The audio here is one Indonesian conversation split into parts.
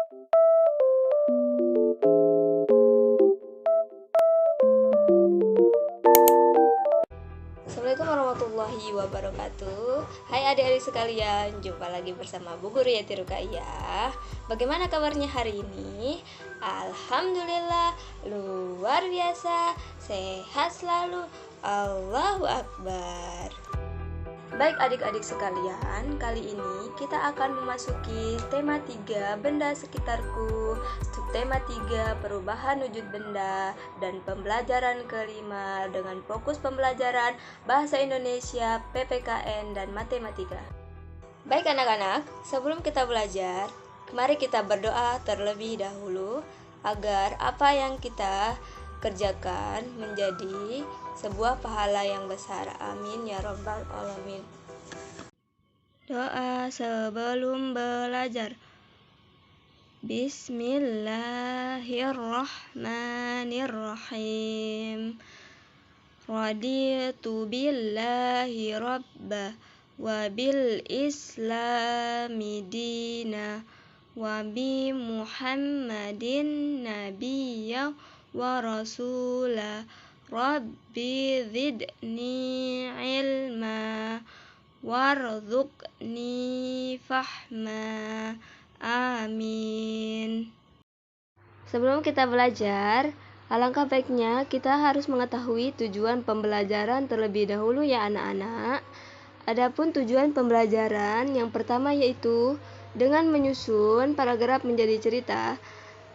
Assalamualaikum warahmatullahi wabarakatuh. Hai adik-adik sekalian, jumpa lagi bersama Bu Guru Yati Ruqayyah. Bagaimana kabarnya hari ini? Alhamdulillah, luar biasa, sehat selalu. Allahu Akbar. Baik adik-adik sekalian, kali ini kita akan memasuki tema 3 benda sekitarku, subtema 3 perubahan wujud benda, dan pembelajaran kelima dengan fokus pembelajaran bahasa Indonesia, PPKN, dan matematika. Baik anak-anak, sebelum kita belajar, mari kita berdoa terlebih dahulu agar apa yang kita kerjakan menjadi sebuah pahala yang besar. Amin ya rabbal alamin. Doa sebelum belajar. Bismillahirrahmanirrahim. Raditu billahi rabba wa bil islami dina wa bi Muhammadin nabiyya wa rasula. Rabbi zidni ilma warzuqni fahma. Amin. Sebelum kita belajar, alangkah baiknya kita harus mengetahui tujuan pembelajaran terlebih dahulu ya anak-anak. Adapun tujuan pembelajaran yang pertama yaitu dengan menyusun paragraf menjadi cerita,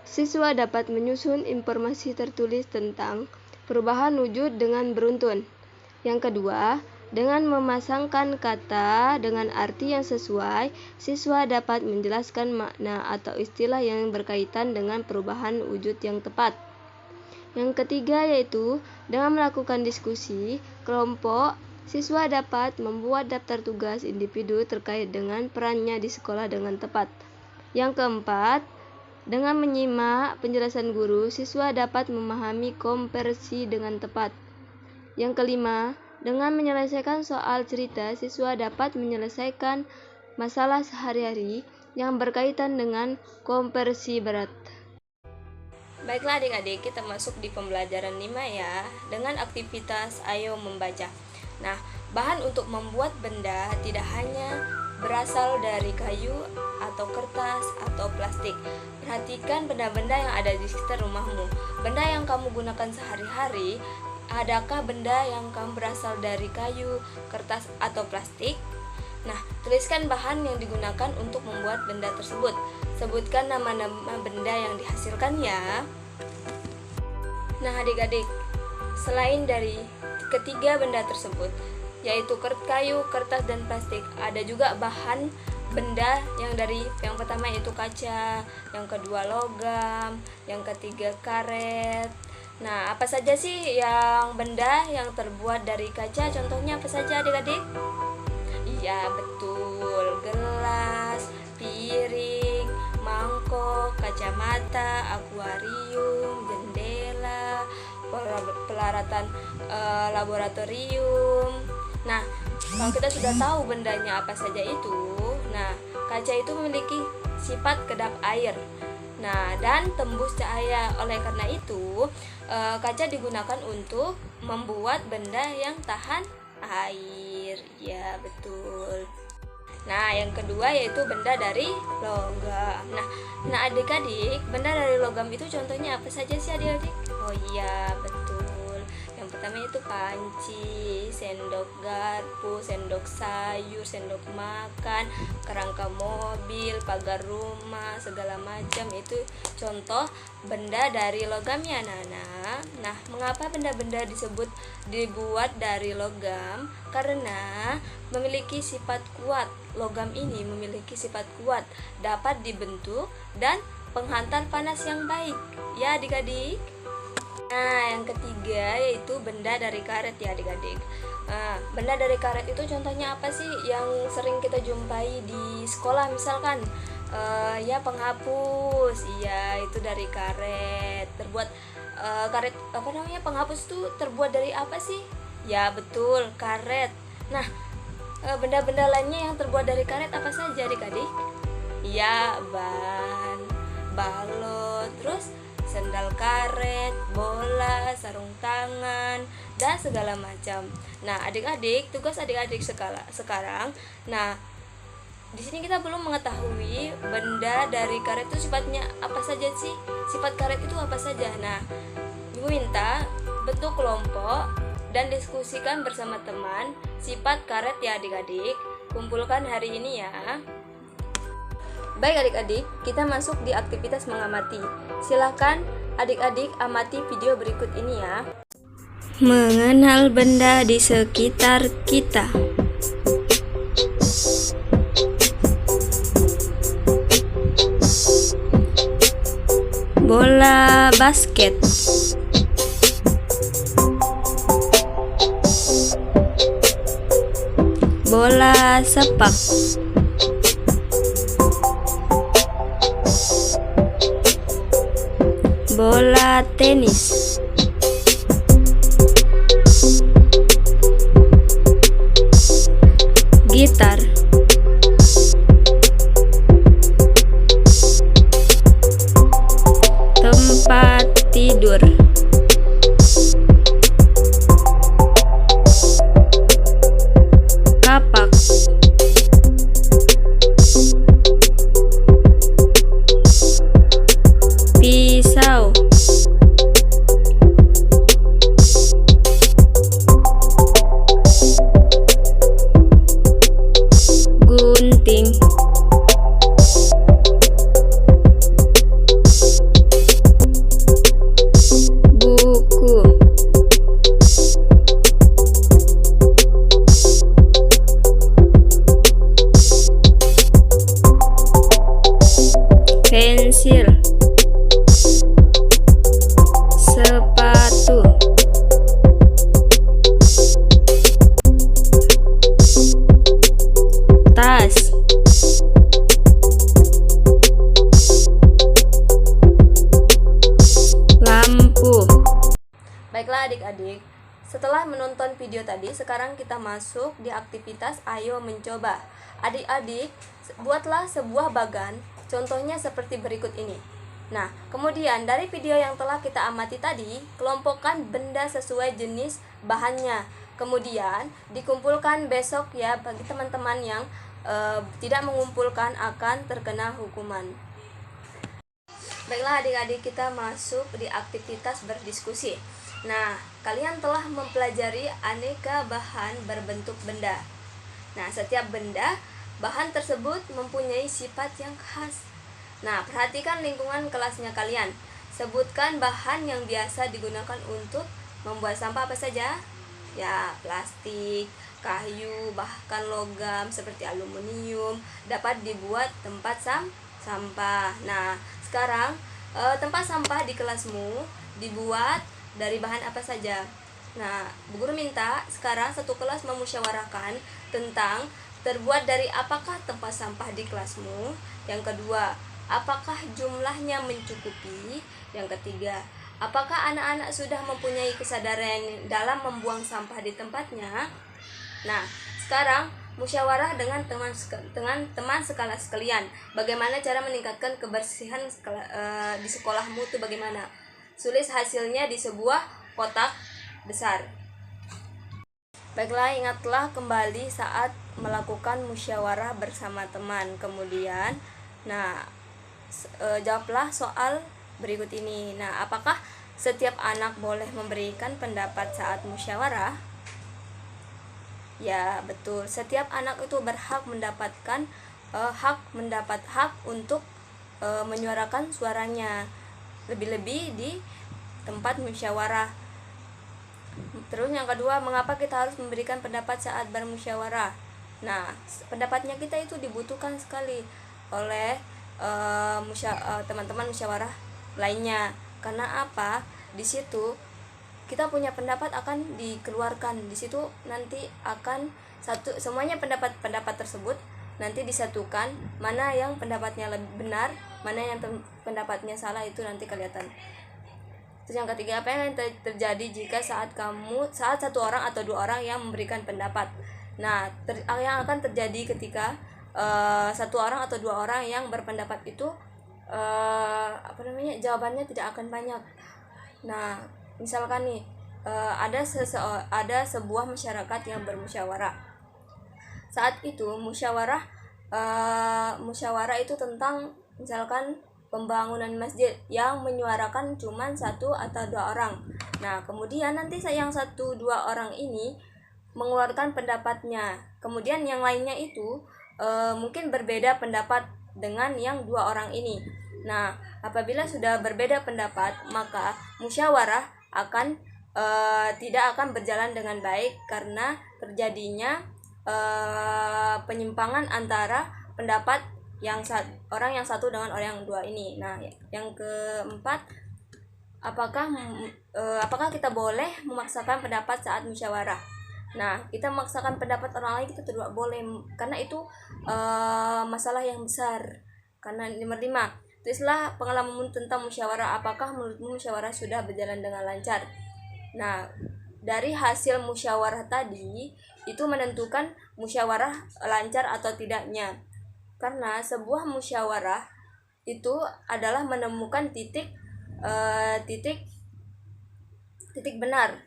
siswa dapat menyusun informasi tertulis tentang perubahan wujud dengan beruntun. Yang kedua, dengan memasangkan kata dengan arti yang sesuai, siswa dapat menjelaskan makna atau istilah yang berkaitan dengan perubahan wujud yang tepat. Yang ketiga yaitu dengan melakukan diskusi kelompok, siswa dapat membuat daftar tugas individu terkait dengan perannya di sekolah dengan tepat. Yang keempat, dengan menyimak penjelasan guru, siswa dapat memahami komprehensif dengan tepat. Yang kelima, dengan menyelesaikan soal cerita, siswa dapat menyelesaikan masalah sehari-hari yang berkaitan dengan komprehensif berat. Baiklah adik-adik, kita masuk di pembelajaran 5 ya, dengan aktivitas ayo membaca. Nah, bahan untuk membuat benda tidak hanya berasal dari kayu atau kertas atau plastik. Perhatikan benda-benda yang ada di sekitar rumahmu. Benda yang kamu gunakan sehari-hari, adakah benda yang kamu berasal dari kayu, kertas, atau plastik? Nah, tuliskan bahan yang digunakan untuk membuat benda tersebut. Sebutkan nama-nama benda yang dihasilkan ya. Nah adik-adik, selain dari ketiga benda tersebut, yaitu kayu, kertas, dan plastik, ada juga bahan benda yang pertama yaitu kaca, yang kedua logam, yang ketiga karet. Nah, apa saja sih yang benda yang terbuat dari kaca? Contohnya apa saja adik-adik? Iya betul, gelas, piring, mangkok, kacamata, akuarium, jendela, peralatan laboratorium. Nah, kalau kita sudah tahu bendanya apa saja itu, nah, kaca itu memiliki sifat kedap air. Nah, dan tembus cahaya. Oleh karena itu, kaca digunakan untuk membuat benda yang tahan air. Ya, betul. Nah, yang kedua yaitu benda dari logam. Nah adik-adik, benda dari logam itu contohnya apa saja sih adik-adik? Oh iya, betul. Yang pertama itu panci, sendok garpu, sendok sayur, sendok makan, kerangka mobil, pagar rumah, segala macam itu contoh benda dari logam ya anak-anak. Nah, mengapa benda-benda dibuat dari logam? Karena memiliki sifat kuat. Logam ini memiliki sifat kuat, dapat dibentuk dan penghantar panas yang baik. Ya adik-adik. Nah, yang ketiga yaitu benda dari karet ya adik-adik. Nah, benda dari karet itu contohnya apa sih yang sering kita jumpai di sekolah misalkan? Ya penghapus, iya itu dari karet. Karet apa namanya, penghapus itu terbuat dari apa sih? Ya betul, karet. Nah, benda-benda lainnya yang terbuat dari karet apa saja adik-adik? Iya, ban. balon, terus sendal karet, bola, sarung tangan, dan segala macam. Nah, adik-adik, tugas adik-adik sekarang. Nah, di sini kita belum mengetahui benda dari karet itu sifatnya apa saja sih? Sifat karet itu apa saja? Nah, Ibu minta bentuk kelompok dan diskusikan bersama teman sifat karet ya adik-adik. Kumpulkan hari ini ya. Baik adik-adik, kita masuk di aktivitas mengamati. Silakan adik-adik amati video berikut ini ya. Mengenal benda di sekitar kita. Bola basket. Bola sepak. Bola tenis. Gitar. Tempat tidur. Kapak. Pisau. Gunting. Buku. Pensil. Sepatu. Tas. Lampu. Baiklah adik-adik, setelah menonton video tadi, sekarang kita masuk di aktivitas ayo mencoba. Adik-adik, buatlah sebuah bagan, contohnya seperti berikut ini. Nah, kemudian dari video yang telah kita amati tadi, kelompokkan benda sesuai jenis bahannya. Kemudian dikumpulkan besok ya, bagi teman-teman yang tidak mengumpulkan akan terkena hukuman. Baiklah adik-adik, kita masuk di aktivitas berdiskusi. Nah, kalian telah mempelajari aneka bahan berbentuk benda. Nah, setiap benda, bahan tersebut mempunyai sifat yang khas. Nah, perhatikan lingkungan kelasnya kalian. Sebutkan bahan yang biasa digunakan untuk membuat sampah apa saja? Ya, plastik, kayu, bahkan logam seperti aluminium dapat dibuat tempat sampah. Nah, sekarang tempat sampah di kelasmu dibuat dari bahan apa saja? Nah, Bu Guru minta sekarang satu kelas memusyawarahkan tentang terbuat dari apakah tempat sampah di kelasmu. Yang kedua, apakah jumlahnya mencukupi? Yang ketiga, apakah anak-anak sudah mempunyai kesadaran dalam membuang sampah di tempatnya? Nah, sekarang musyawarah dengan teman sekelas kalian. Bagaimana cara meningkatkan kebersihan di sekolahmu itu bagaimana? Tulis hasilnya di sebuah kotak besar. Baiklah, ingatlah kembali saat melakukan musyawarah bersama teman. Kemudian, jawablah soal berikut ini. Nah, apakah setiap anak boleh memberikan pendapat saat musyawarah? Ya, betul. Setiap anak itu berhak mendapatkan hak untuk menyuarakan suaranya, lebih-lebih di tempat musyawarah. Terus yang kedua, mengapa kita harus memberikan pendapat saat bermusyawarah? Nah, pendapatnya kita itu dibutuhkan sekali oleh teman-teman musyawarah lainnya. Karena apa? Di situ kita punya pendapat akan dikeluarkan. Di situ nanti akan semuanya pendapat tersebut nanti disatukan, mana yang pendapatnya lebih benar, mana yang pendapatnya salah, itu nanti kelihatan. Terus yang ketiga, apa yang terjadi jika saat satu orang atau dua orang yang memberikan pendapat? Nah, yang akan terjadi ketika satu orang atau dua orang yang berpendapat itu jawabannya tidak akan banyak. Nah, misalkan nih ada sebuah masyarakat yang bermusyawarah. Saat itu musyawarah itu tentang misalkan pembangunan masjid yang menyuarakan cuma 1 atau 2 orang. Nah, kemudian nanti yang 1-2 orang ini mengeluarkan pendapatnya. Kemudian yang lainnya itu mungkin berbeda pendapat dengan yang 2 orang ini. Nah, apabila sudah berbeda pendapat, maka musyawarah tidak akan berjalan dengan baik karena terjadinya penyimpangan antara pendapat orang yang satu dengan orang yang 2 ini. Nah, yang keempat, apakah kita boleh memaksakan pendapat saat musyawarah? Nah, kita memaksakan pendapat orang lain kita tidak boleh, karena itu masalah yang besar. Karena nomor 5, tulislah pengalamanmu tentang musyawarah. Apakah menurutmu musyawarah sudah berjalan dengan lancar? Nah, dari hasil musyawarah tadi itu menentukan musyawarah lancar atau tidaknya. Karena sebuah musyawarah itu adalah menemukan titik benar.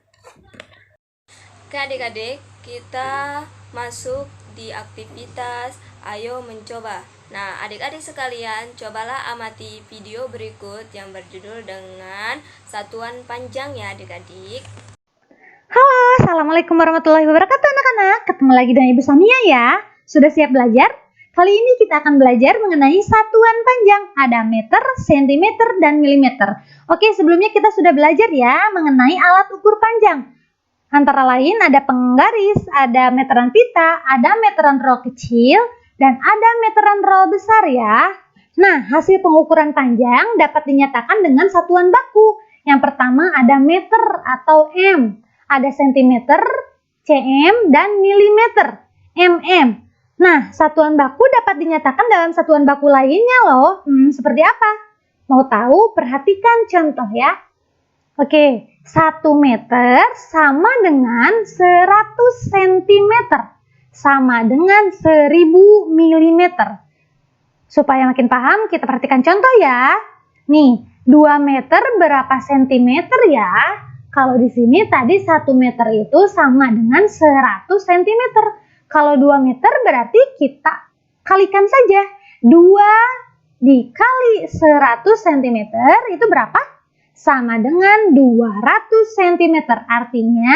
Oke adik-adik, kita masuk di aktivitas ayo mencoba. Nah, adik-adik sekalian, cobalah amati video berikut yang berjudul dengan satuan panjang ya adik-adik. Halo, assalamualaikum warahmatullahi wabarakatuh anak-anak. Ketemu lagi dengan Ibu Samia ya. Sudah siap belajar? Kali ini kita akan belajar mengenai satuan panjang. Ada meter, sentimeter, dan milimeter. Oke, sebelumnya kita sudah belajar ya mengenai alat ukur panjang. Antara lain ada penggaris, ada meteran pita, ada meteran roll kecil, dan ada meteran roll besar ya. Nah, hasil pengukuran panjang dapat dinyatakan dengan satuan baku. Yang pertama ada meter atau M, ada sentimeter, cm, dan milimeter, mm. Nah, satuan baku dapat dinyatakan dalam satuan baku lainnya loh. Seperti apa? Mau tahu? Perhatikan contoh ya. Oke, 1 meter sama dengan 100 cm sama dengan 1000 mm. Supaya makin paham, kita perhatikan contoh ya. Nih, 2 meter berapa sentimeter ya? Kalau di sini tadi 1 meter itu sama dengan 100 cm. Kalau 2 meter berarti kita kalikan saja. 2 dikali 100 cm itu berapa? Sama dengan 200 cm. Artinya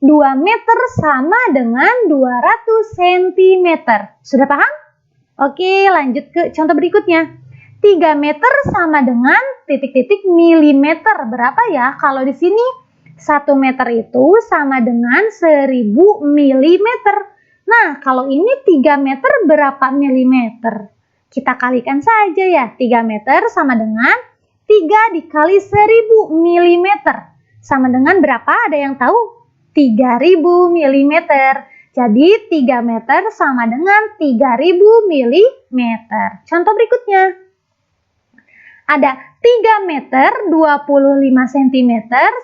2 meter sama dengan 200 cm. Sudah paham? Oke, lanjut ke contoh berikutnya. 3 meter sama dengan titik-titik milimeter. Berapa ya? Kalau di sini 1 meter itu sama dengan 1000 milimeter. Nah, kalau ini 3 meter berapa milimeter? Kita kalikan saja ya. 3 meter sama dengan 3 dikali 1000 milimeter. Sama dengan berapa? Ada yang tahu? 3000 milimeter. Jadi 3 meter sama dengan 3000 milimeter. Contoh berikutnya. Ada 3 meter 25 cm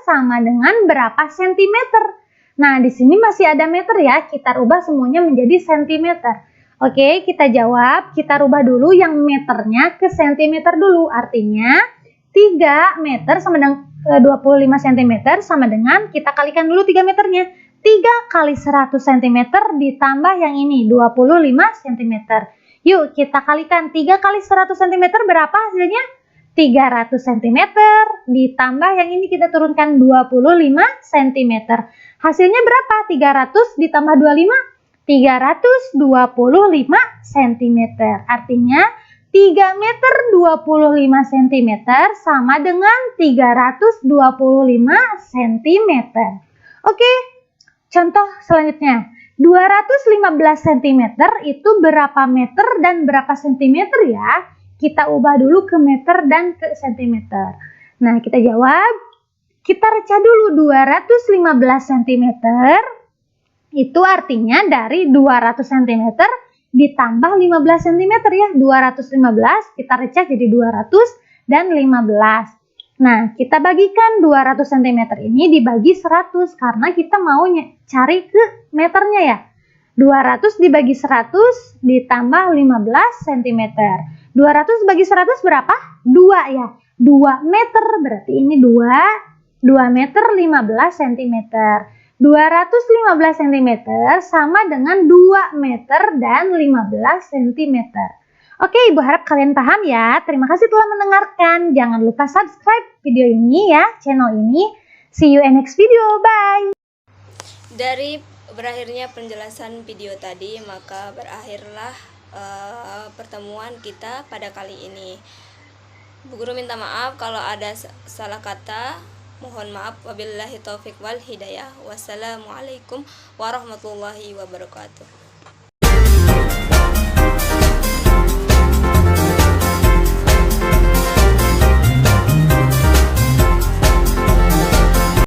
sama dengan berapa sentimeter? Nah, di sini masih ada meter ya. Kita rubah semuanya menjadi sentimeter. Oke, kita jawab. Kita rubah dulu yang meternya ke sentimeter dulu. Artinya 3 meter sama dengan 25 cm sama dengan, kita kalikan dulu 3 meternya. 3 kali 100 cm ditambah yang ini 25 cm. Yuk kita kalikan 3 kali 100 cm berapa hasilnya? 300 cm ditambah yang ini kita turunkan 25 cm. Hasilnya berapa? 300 ditambah 25? 325 cm. Artinya 3 meter 25 cm sama dengan 325 cm. Oke, contoh selanjutnya. 215 cm itu berapa meter dan berapa sentimeter ya? Kita ubah dulu ke meter dan ke sentimeter. Nah, kita jawab. Kita recah dulu 215 cm. Itu artinya dari 200 cm ditambah 15 cm ya. 215 kita recah jadi 200 dan 15. Nah, kita bagikan 200 cm ini dibagi 100 karena kita mau cari ke meternya ya. 200 dibagi 100 ditambah 15 cm. 200 bagi 100 berapa? 2 ya. 2 meter, berarti ini 2 meter 15 cm. 215 cm sama dengan 2 meter dan 15 cm. Oke, Ibu harap kalian paham ya. Terima kasih telah mendengarkan. Jangan lupa subscribe video ini ya, channel ini. See you in next video. Bye. Dari berakhirnya penjelasan video tadi, maka berakhirlah pertemuan kita pada kali ini. Bu Guru minta maaf kalau ada salah kata. Mohon maaf. Wabillahi taufik wal hidayah. Wassalamualaikum warahmatullahi wabarakatuh.